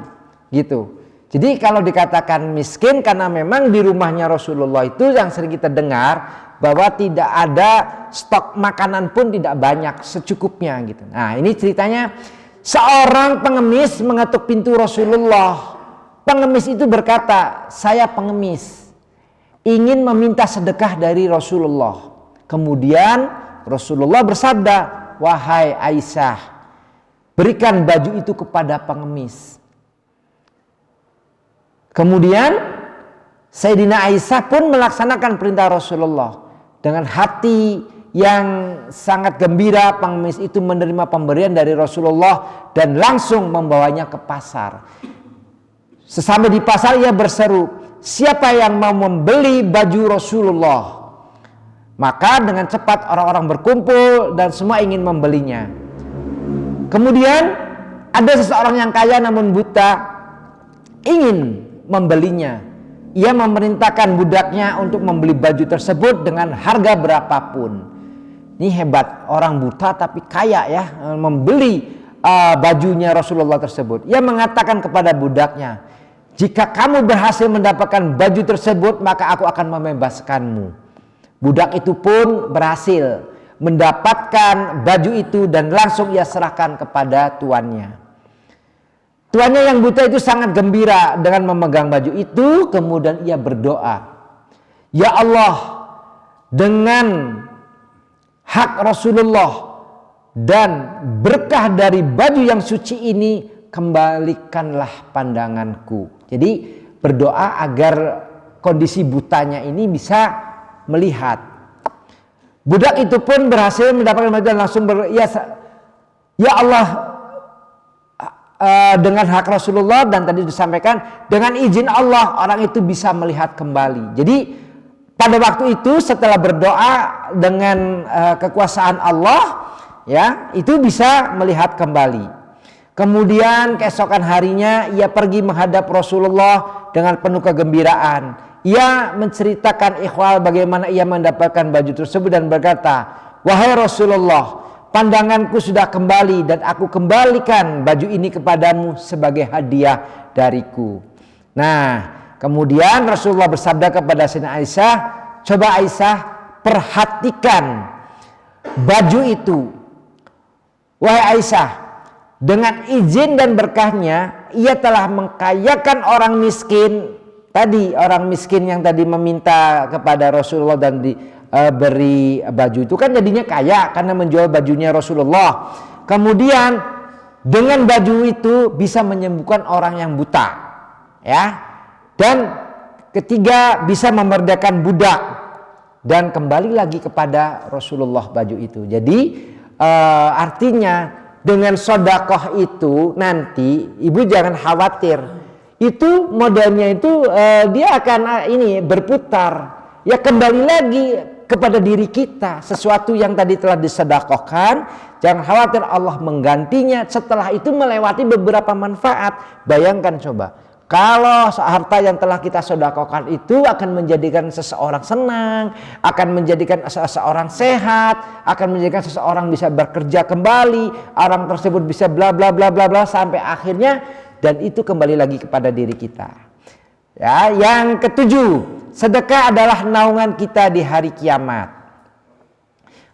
gitu. Jadi kalau dikatakan miskin karena memang di rumahnya Rasulullah itu yang sering kita dengar bahwa tidak ada stok makanan pun tidak banyak, secukupnya gitu. Nah, ini ceritanya seorang pengemis mengetuk pintu Rasulullah. Pengemis itu berkata, "Saya pengemis, ingin meminta sedekah dari Rasulullah." Kemudian Rasulullah bersabda, "Wahai Aisyah, berikan baju itu kepada pengemis." Kemudian Sayyidina Aisyah pun melaksanakan perintah Rasulullah. Dengan hati yang sangat gembira, pengemis itu menerima pemberian dari Rasulullah dan langsung membawanya ke pasar. Sesampai di pasar ia berseru, "Siapa yang mau membeli baju Rasulullah?" Maka dengan cepat orang-orang berkumpul dan semua ingin membelinya. Kemudian ada seseorang yang kaya namun buta ingin membelinya. Ia memerintahkan budaknya untuk membeli baju tersebut dengan harga berapapun. Ini hebat, orang buta tapi kaya ya, membeli bajunya Rasulullah tersebut. Ia mengatakan kepada budaknya, "Jika kamu berhasil mendapatkan baju tersebut, maka aku akan membebaskanmu." Budak itu pun berhasil mendapatkan baju itu dan langsung ia serahkan kepada tuannya. Tuannya yang buta itu sangat gembira dengan memegang baju itu, kemudian ia berdoa, "Ya Allah, dengan hak Rasulullah dan berkah dari baju yang suci ini, kembalikanlah pandanganku." Jadi berdoa agar kondisi butanya ini bisa melihat. Budak itu pun berhasil mendapatkan baju dan langsung "Ya Allah, dengan hak Rasulullah, dan tadi disampaikan dengan izin Allah orang itu bisa melihat kembali. Jadi pada waktu itu setelah berdoa dengan kekuasaan Allah, ya, itu bisa melihat kembali. Kemudian keesokan harinya ia pergi menghadap Rasulullah dengan penuh kegembiraan. Ia menceritakan ikhwal bagaimana ia mendapatkan baju tersebut dan berkata, "Wahai Rasulullah, pandanganku sudah kembali dan aku kembalikan baju ini kepadamu sebagai hadiah dariku." Nah, kemudian Rasulullah bersabda kepada Sayyidina Aisyah, "Coba Aisyah, perhatikan baju itu. Wahai Aisyah, dengan izin dan berkahnya ia telah mengkayakan orang miskin." Tadi orang miskin yang tadi meminta kepada Rasulullah dan diberi baju itu kan jadinya kaya karena menjual bajunya Rasulullah. Kemudian dengan baju itu bisa menyembuhkan orang yang buta, ya. Dan ketiga, bisa memerdekakan budak, dan kembali lagi kepada Rasulullah baju itu. Jadi artinya dengan sodakoh itu nanti ibu jangan khawatir. Itu modelnya itu dia akan berputar, ya, kembali lagi kepada diri kita. Sesuatu yang tadi telah disedekahkan, jangan khawatir Allah menggantinya setelah itu melewati beberapa manfaat. Bayangkan coba, kalau harta yang telah kita sedekahkan itu akan menjadikan seseorang senang, akan menjadikan seseorang sehat, akan menjadikan seseorang bisa bekerja kembali, orang tersebut bisa bla bla bla bla bla sampai akhirnya, dan itu kembali lagi kepada diri kita. Ya, yang ketujuh, sedekah adalah naungan kita di hari kiamat.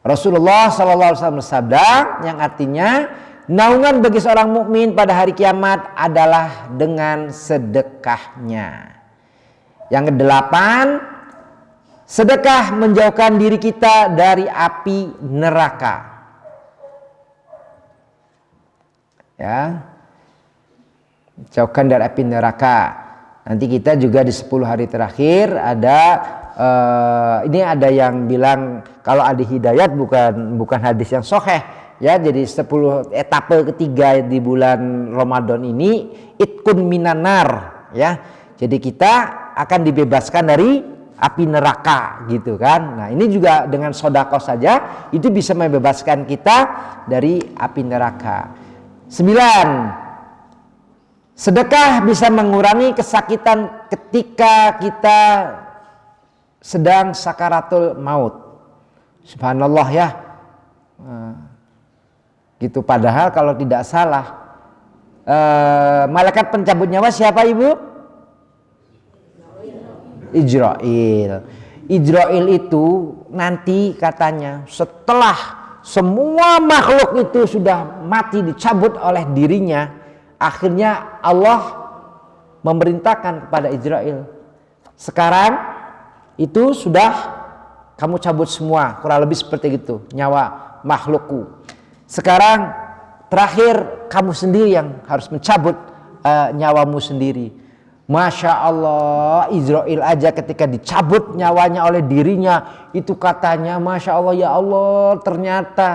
Rasulullah SAW bersabda yang artinya naungan bagi seorang mukmin pada hari kiamat adalah dengan sedekahnya. Yang kedelapan, sedekah menjauhkan diri kita dari api neraka. Ya, jauhkan dari api neraka. Nanti kita juga di 10 hari terakhir ada ini ada yang bilang kalau ada hidayat bukan hadis yang sahih, ya. Jadi 10 etape ketiga di bulan Ramadan ini itkun minanar, ya. Jadi kita akan dibebaskan dari api neraka gitu kan. Nah, ini juga dengan sedekah saja itu bisa membebaskan kita dari api neraka. 9, sedekah bisa mengurangi kesakitan ketika kita sedang sakaratul maut. Subhanallah, ya. Gitu, padahal kalau tidak salah malaikat pencabut nyawa siapa ibu? Ijrail. Ijrail itu nanti katanya setelah semua makhluk itu sudah mati dicabut oleh dirinya, akhirnya Allah memerintahkan kepada Ijrail, sekarang itu sudah kamu cabut semua, kurang lebih seperti itu, nyawa makhlukku. Sekarang terakhir kamu sendiri yang harus mencabut nyawamu sendiri. Masya Allah, Ijrail aja ketika dicabut nyawanya oleh dirinya itu katanya, Masya Allah, ya Allah, ternyata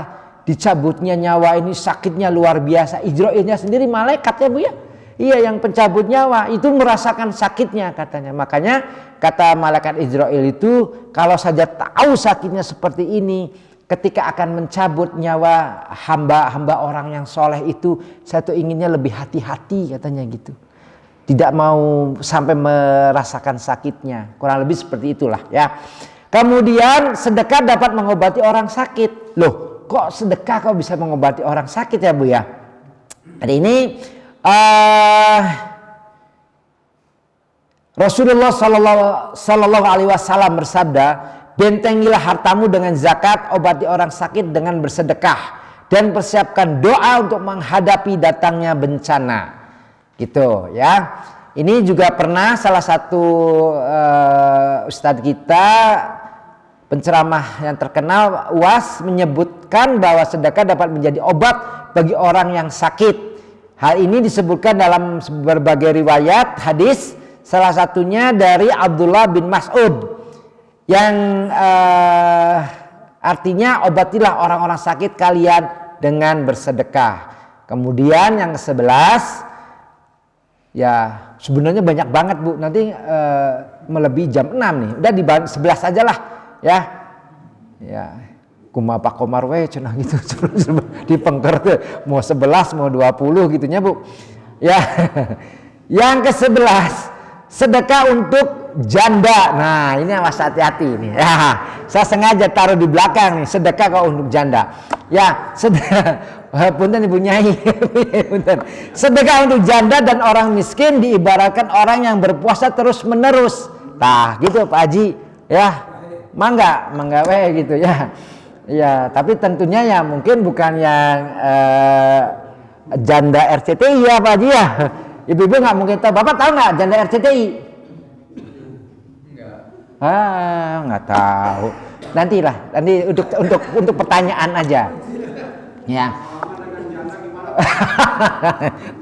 dicabutnya nyawa ini sakitnya luar biasa. Ijrailnya sendiri malaikat, ya Bu, ya. Iya, yang pencabut nyawa itu merasakan sakitnya katanya. Makanya kata malaikat Ijrail itu, kalau saja tahu sakitnya seperti ini ketika akan mencabut nyawa hamba-hamba orang yang soleh itu, saya tuh inginnya lebih hati-hati katanya gitu. Tidak mau sampai merasakan sakitnya. Kurang lebih seperti itulah, ya. Kemudian sedekah dapat mengobati orang sakit. Loh, kok sedekah kok bisa mengobati orang sakit, ya Bu, ya? Hari ini Rasulullah Sallallahu Alaihi Wasallam bersabda, bentengilah hartamu dengan zakat, obati orang sakit dengan bersedekah, dan persiapkan doa untuk menghadapi datangnya bencana. Gitu, ya. Ini juga pernah salah satu ustadz kita, penceramah yang terkenal, UAS, menyebutkan bahwa sedekah dapat menjadi obat bagi orang yang sakit. Hal ini disebutkan dalam berbagai riwayat hadis, salah satunya dari Abdullah bin Mas'ud yang artinya obatilah orang-orang sakit kalian dengan bersedekah. Kemudian yang ke-11 ya sebenarnya banyak banget Bu. Nanti melebihi jam 6 nih. Udah di 11 aja lah ya. Ya. Kumapa komar we cenah gitu. Dipengker tuh mau 11 mau 20 gitunya Bu. Ya. Yang ke-11 sedekah untuk janda. Nah, ini awas hati-hati nih. Ya, saya sengaja taruh di belakang nih, sedekah kalau untuk janda. Ya, punten Ibu Nyai. Punten. Sedekah untuk janda dan orang miskin diibaratkan orang yang berpuasa terus-menerus. Tah, gitu Pak Haji. Ya. Mangga we gitu ya. Ya, tapi tentunya ya mungkin bukan yang janda RCTI ya Pak Haji ya. Ibu-ibu nggak mungkin tahu. Bapak tahu nggak janda RCTI? Enggak. Nggak tahu. Nanti untuk pertanyaan aja. Ya.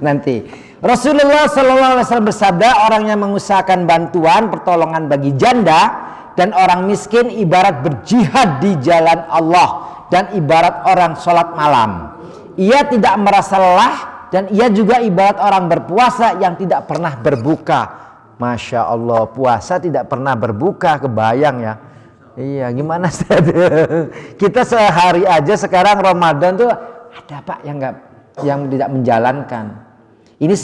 Nanti. Rasulullah SAW bersabda, orang yang mengusahakan bantuan pertolongan bagi janda dan orang miskin ibarat berjihad di jalan Allah dan ibarat orang sholat malam. Ia tidak merasa lelah. Dan ia juga ibarat orang berpuasa yang tidak pernah berbuka. Masya Allah, puasa tidak pernah berbuka, kebayang ya. Iya, gimana sih? Kita sehari aja sekarang Ramadan tuh ada Pak yang tidak menjalankan. Ini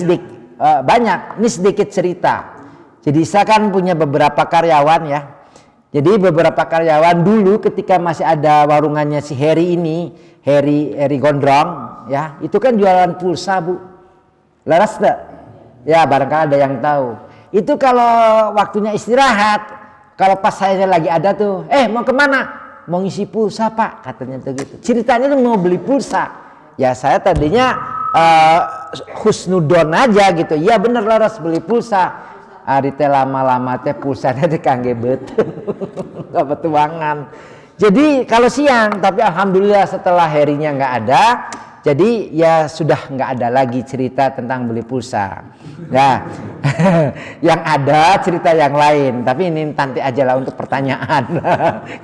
banyak, ini sedikit cerita. Jadi saya kan punya beberapa karyawan ya. Jadi beberapa karyawan dulu ketika masih ada warungannya si Heri ini, Heri Gondrong ya, itu kan jualan pulsa Bu. Laras tak? Ya barangkali ada yang tahu. Itu kalau waktunya istirahat, kalau pas saya lagi ada tuh, mau kemana? Mau ngisi pulsa Pak, katanya tuh gitu. Ceritanya tuh mau beli pulsa. Ya saya tadinya husnudon aja gitu. Iya bener Laras beli pulsa. Ari teh lama-lama teh pulsanya teh kangge betul. Enggak petuangan. Jadi kalau siang, tapi alhamdulillah setelah harinya nggak ada, jadi ya sudah nggak ada lagi cerita tentang beli pulsa. Nah, yang ada cerita yang lain. Tapi ini nanti aja lah untuk pertanyaan.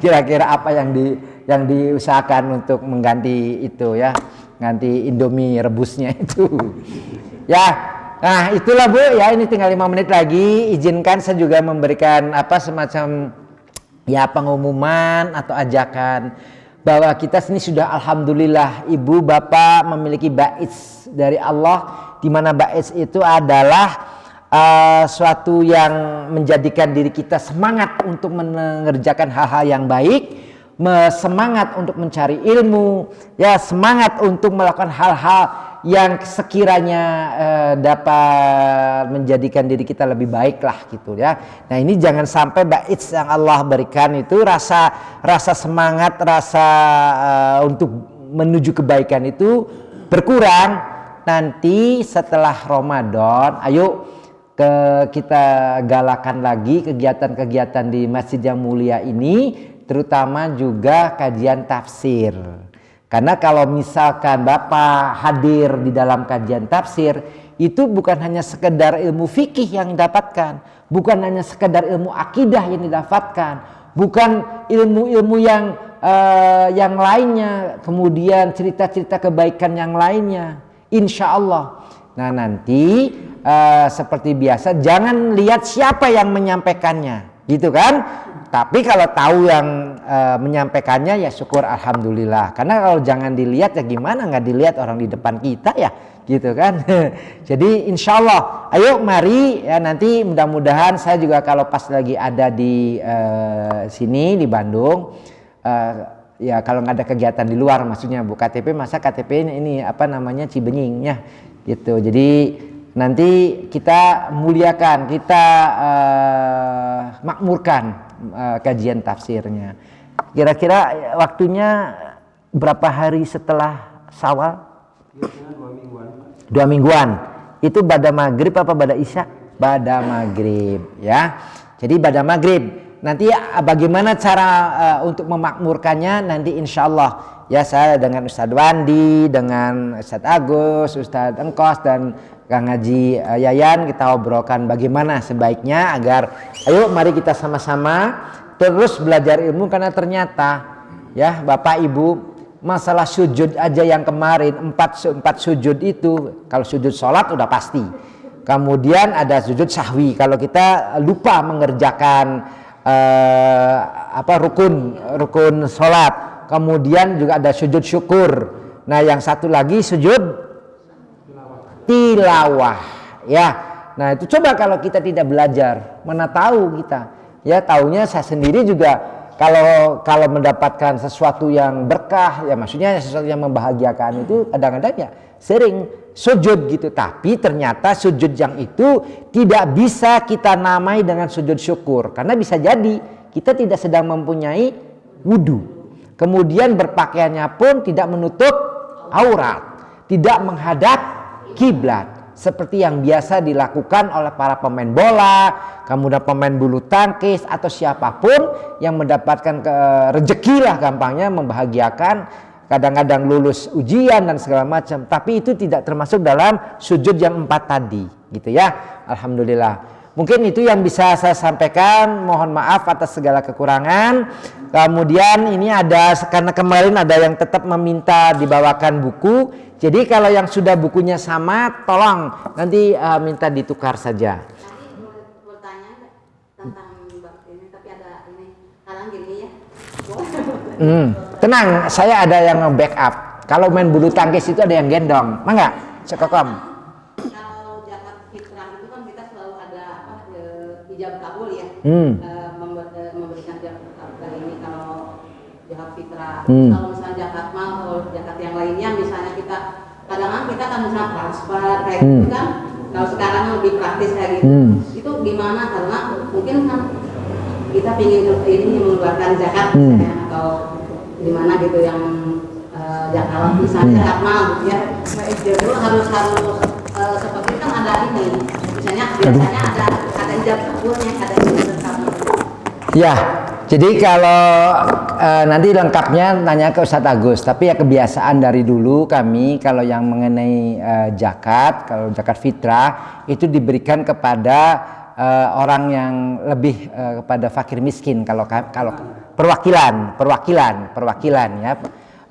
Kira-kira apa yang diusahakan untuk mengganti itu ya, ganti Indomie rebusnya itu. Ya. Nah itulah Bu ya, ini tinggal 5 menit lagi. Izinkan saya juga memberikan semacam ya pengumuman atau ajakan bahwa kita sini sudah alhamdulillah ibu bapak memiliki baiz dari Allah, di mana baiz itu adalah suatu yang menjadikan diri kita semangat untuk mengerjakan hal-hal yang baik, semangat untuk mencari ilmu, ya semangat untuk melakukan hal-hal yang sekiranya dapat menjadikan diri kita lebih baik lah gitu ya. Nah ini jangan sampai baiz yang Allah berikan itu rasa semangat, rasa untuk menuju kebaikan itu berkurang. Nanti setelah Ramadan, ayo kita galakan lagi kegiatan-kegiatan di masjid yang mulia ini, terutama juga kajian tafsir. Karena kalau misalkan Bapak hadir di dalam kajian tafsir, itu bukan hanya sekedar ilmu fikih yang didapatkan, bukan hanya sekedar ilmu akidah yang didapatkan, bukan ilmu-ilmu yang lainnya, kemudian cerita-cerita kebaikan yang lainnya, insya Allah. Nah nanti seperti biasa jangan lihat siapa yang menyampaikannya, gitu kan? Tapi kalau tahu yang menyampaikannya ya syukur alhamdulillah. Karena kalau jangan dilihat ya gimana nggak dilihat orang di depan kita ya, gitu kan? Jadi insya Allah, ayo mari ya, nanti mudah-mudahan saya juga kalau pas lagi ada di sini di Bandung, ya kalau nggak ada kegiatan di luar, maksudnya Bu KTP, masa KTP ini Cibenyingnya, gitu. Jadi nanti kita muliakan, kita makmurkan kajian tafsirnya. Kira-kira waktunya berapa hari setelah Syawal? 2 mingguan. Itu pada maghrib apa pada isya? Pada maghrib ya. Jadi pada maghrib. Nanti bagaimana cara untuk memakmurkannya nanti insya Allah ya, saya dengan Ustadz Wandi, dengan Ustadz Agus, Ustadz Engkos dan Kang Haji Yayan kita obrolkan bagaimana sebaiknya agar ayo mari kita sama-sama terus belajar ilmu, karena ternyata ya Bapak Ibu Masalah sujud aja yang kemarin empat sujud itu, kalau sujud sholat udah pasti. Kemudian ada sujud sahwi kalau kita lupa mengerjakan rukun sholat. Kemudian juga ada sujud syukur. Nah yang satu lagi sujud tilawah, ya. Nah itu coba kalau kita tidak belajar, mana tahu kita, ya taunya saya sendiri juga kalau mendapatkan sesuatu yang berkah, ya maksudnya sesuatu yang membahagiakan itu kadang-kadang ya sering sujud gitu, tapi ternyata sujud yang itu tidak bisa kita namai dengan sujud syukur, karena bisa jadi kita tidak sedang mempunyai wudu, kemudian berpakaiannya pun tidak menutup aurat, tidak menghadap kiblat seperti yang biasa dilakukan oleh para pemain bola, kemudian pemain bulu tangkis atau siapapun yang mendapatkan rezeki lah gampangnya, membahagiakan, kadang-kadang lulus ujian dan segala macam, tapi itu tidak termasuk dalam sujud yang 4 tadi gitu ya. Alhamdulillah. Mungkin itu yang bisa saya sampaikan, mohon maaf atas segala kekurangan. Kemudian ini ada, karena kemarin ada yang tetap meminta dibawakan buku, jadi kalau yang sudah bukunya sama tolong nanti minta ditukar saja. Bertanya tentang ini, tapi ada ini halang gini ya. Tenang, saya ada yang nge-backup. Kalau main bulu tangkis itu ada yang gendong, mangga cekokom. Kalau zakat fitrah itu kan kita selalu ada ijab kabul ya, memberikan zakat ini kalau zakat fitrah. Kalau misalnya zakat mal, kalau zakat yang lainnya misalnya kita kadang-kadang kita kan misalnya transfer kayak gitu kan. Kalau sekarang lebih praktis kayak gitu, itu gimana? Karena mungkin kan kita ingin ini mengeluarkan zakat misalnya, atau gimana gitu yang zakat misalnya zakat mal gitu ya. Jadi harus seperti kan ada ini, misalnya biasanya ada ijab kabulnya, ada ijab kabul. Ya, jadi kalau nanti lengkapnya tanya ke Ustadz Agus, tapi ya kebiasaan dari dulu kami kalau yang mengenai zakat, kalau zakat fitrah itu diberikan kepada orang yang lebih kepada fakir miskin, kalau perwakilan ya,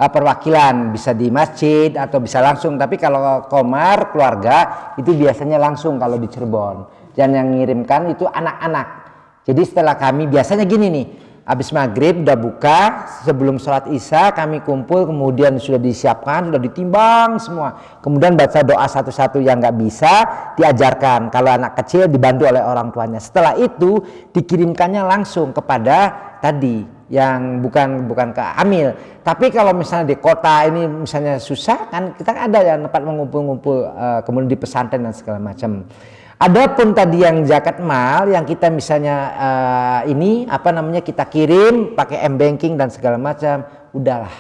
perwakilan bisa di masjid atau bisa langsung, tapi kalau komar keluarga itu biasanya langsung kalau di Cirebon, dan yang mengirimkan itu anak-anak. Jadi setelah kami biasanya gini nih, habis maghrib udah buka, sebelum sholat isya kami kumpul, kemudian sudah disiapkan, sudah ditimbang semua, kemudian baca doa satu-satu, yang nggak bisa diajarkan, kalau anak kecil dibantu oleh orang tuanya. Setelah itu dikirimkannya langsung kepada tadi yang bukan ke amil. Tapi kalau misalnya di kota ini misalnya susah kan, kita ada yang tempat mengumpul-ngumpul, kemudian di pesantren dan segala macam. Adapun tadi yang zakat mal yang kita misalnya kita kirim pakai m-banking dan segala macam, udahlah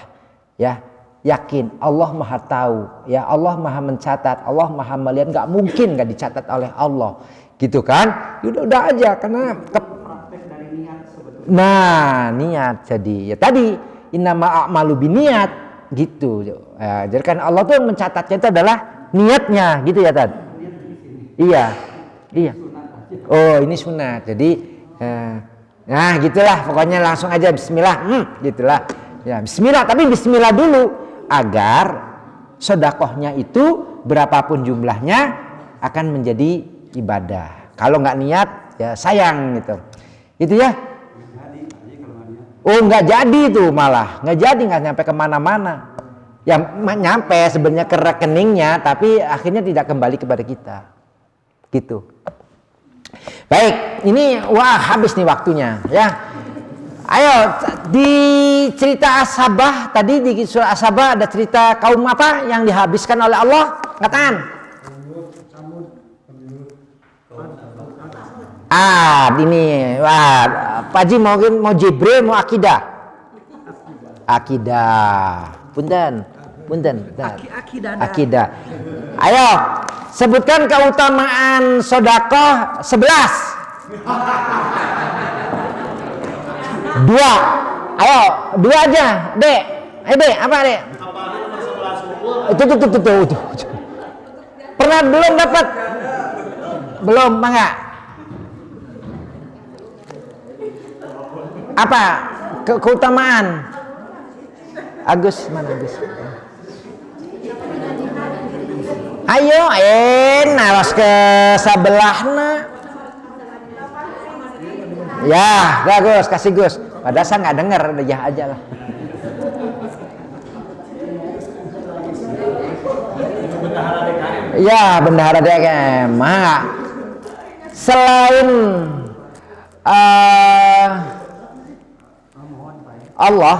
ya, yakin Allah Maha tahu ya, Allah Maha mencatat, Allah Maha melihat, nggak mungkin nggak dicatat oleh Allah gitu kan. Udah aja, karena niat. Jadi ya tadi innama a'malu biniat gitu ya, jadi kan Allah tuh mencatatnya itu adalah niatnya gitu ya Tad. Iya. Oh ini sunat. Jadi nah gitulah pokoknya, langsung aja bismillah, gitulah ya, bismillah, tapi bismillah dulu agar sedekahnya itu berapapun jumlahnya akan menjadi ibadah. Kalau nggak niat ya sayang gitu ya. Oh nggak jadi tuh, malah nggak jadi, nggak nyampe kemana-mana. Yang nyampe sebenarnya ke rekeningnya, tapi akhirnya tidak kembali kepada kita gitu. Baik, ini habis nih waktunya ya. Ayo di cerita As-Sabah tadi, di surah As-Sabah ada cerita kaum apa yang dihabiskan oleh Allah? Katakan. Ini Pak Haji mau Jibril, mau akidah. Punten. Akidah. Ayo, sebutkan keutamaan sedekah 11. 2. Ayo, 2 aja, Dek. Ayo, Dek, apa, Dek? Itu. Pernah belum dapat? Belum, enggak? Apa keutamaan? Agus mana Agus? Ayo, naros ke sabelahna. Ya, bagus, kasih Gus. Padahal saya nggak dengar, udah ya aja lah. Ya, bendahara DKM. Selain Allah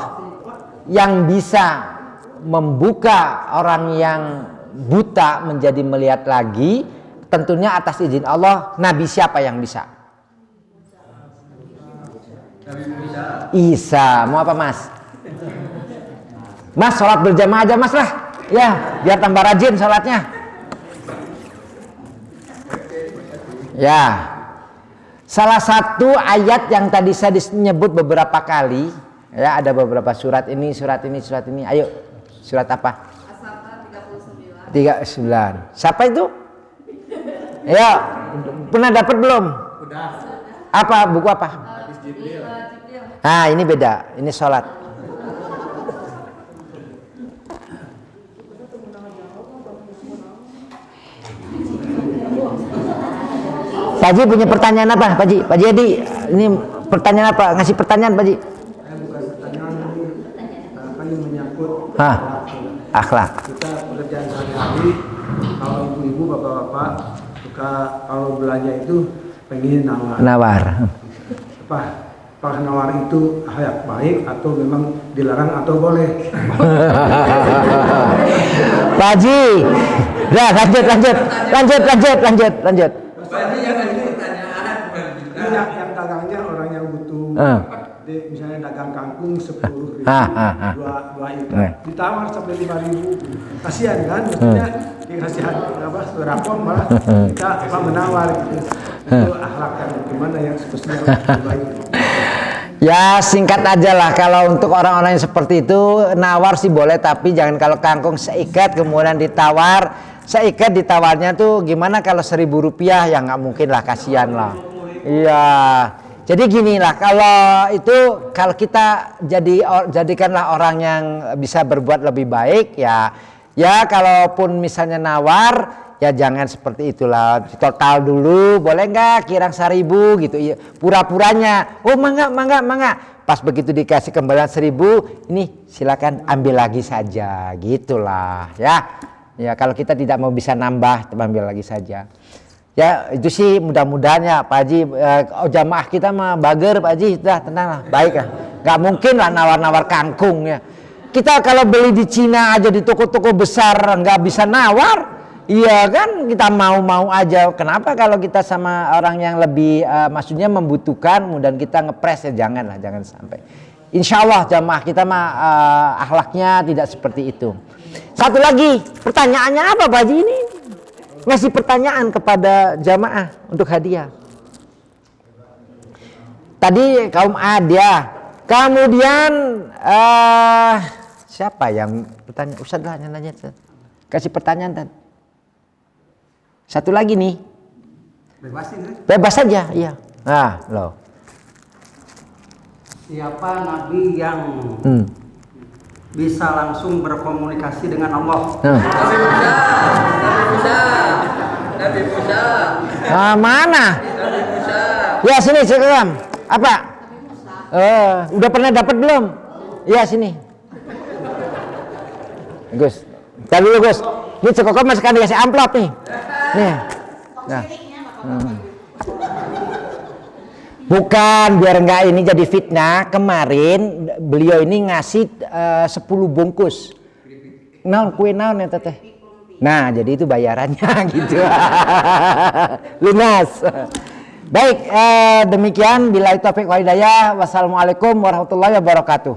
yang bisa membuka orang yang buta menjadi melihat lagi, tentunya atas izin Allah. Nabi siapa yang bisa? Isa. Mau apa Mas? Mas sholat berjamaah aja Mas lah. Ya, biar tambah rajin sholatnya. Ya. Salah satu ayat yang tadi saya disebut beberapa kali, ya ada beberapa surat ini. Ayo, surat apa? As-Saffat 39. Siapa itu? Ya, pernah dapat belum? Udah. Apa? Buku apa? Hadis Jibril. Nah, ini beda. Ini sholat. Pak Haji punya pertanyaan apa? Pak Haji Edi, ini pertanyaan apa? Ngasih pertanyaan Pak Haji. Saya bukan pertanyaan ini kan yang menyangkut Akhlak. kita pekerjaan sehari-hari, kalau ibu-ibu, bapak-bapak suka kalau belanja itu pengen nawar. Apakah nawar itu hal baik atau memang dilarang atau boleh? Pak Haji, dah lanjut. Yang dagangnya orang yang butuh, misalnya dagang kangkung 10.000, dua ikat, ditawar sampai 5.000, kasihan kan? Maksudnya dikasih berapa malah kita menawar gitu. Itu akhlak yang gimana yang semestinya lebih baik. Ya singkat aja lah, kalau untuk orang-orang yang seperti itu nawar sih boleh, tapi jangan kalau kangkung seikat kemudian ditawar. Seikat ditawarnya tuh gimana kalau 1.000 rupiah, ya nggak mungkin lah, kasihan lah. Iya, jadi gini lah, kalau kita jadikanlah orang yang bisa berbuat lebih baik, ya kalaupun misalnya nawar, ya jangan seperti itulah, total dulu, boleh nggak kirang 1.000 gitu, ya, pura-puranya, oh mangga, pas begitu dikasih kembalian 1.000, ini silakan ambil lagi saja, gitulah, ya kalau kita tidak mau bisa nambah, ambil lagi saja. Ya itu sih mudah-mudahan ya Pak Haji, jamaah kita mah bager Pak Haji, sudah tenang lah, baik lah, nggak mungkin lah nawar-nawar kangkung ya. Kita kalau beli di Cina aja di toko-toko besar nggak bisa nawar, iya kan, kita mau aja. Kenapa kalau kita sama orang yang lebih maksudnya membutuhkan, kemudian kita ngepres, ya jangan sampai. Insya Allah jamaah kita mah akhlaknya tidak seperti itu. Satu lagi, pertanyaannya apa Pak Haji ini? Ngasih pertanyaan kepada jamaah untuk hadiah. Tadi kaum Ad ya. Kemudian siapa yang bertanya? Ustaz lah nanya. Kasih pertanyaan tadi. Satu lagi nih. Bebas saja, iya. Nah, loh. Siapa nabi yang bisa langsung berkomunikasi dengan Allah? Nabi Musa. Mana? Nabi Musa. Ya sini sekarang. Apa? Udah pernah dapat belum? Ya sini. Gus. Tadi dulu Gus. Ini Cekoko masih kan dikasih amplop nih. Nih. Nah. Bukan biar enggak ini jadi fitnah. Kemarin beliau ini ngasih 10 bungkus. Kue naon ya teteh? Nah, jadi itu bayarannya gitu. Lunas. Baik, demikian billahi taufiq wal hidayah. Wassalamualaikum warahmatullahi wabarakatuh.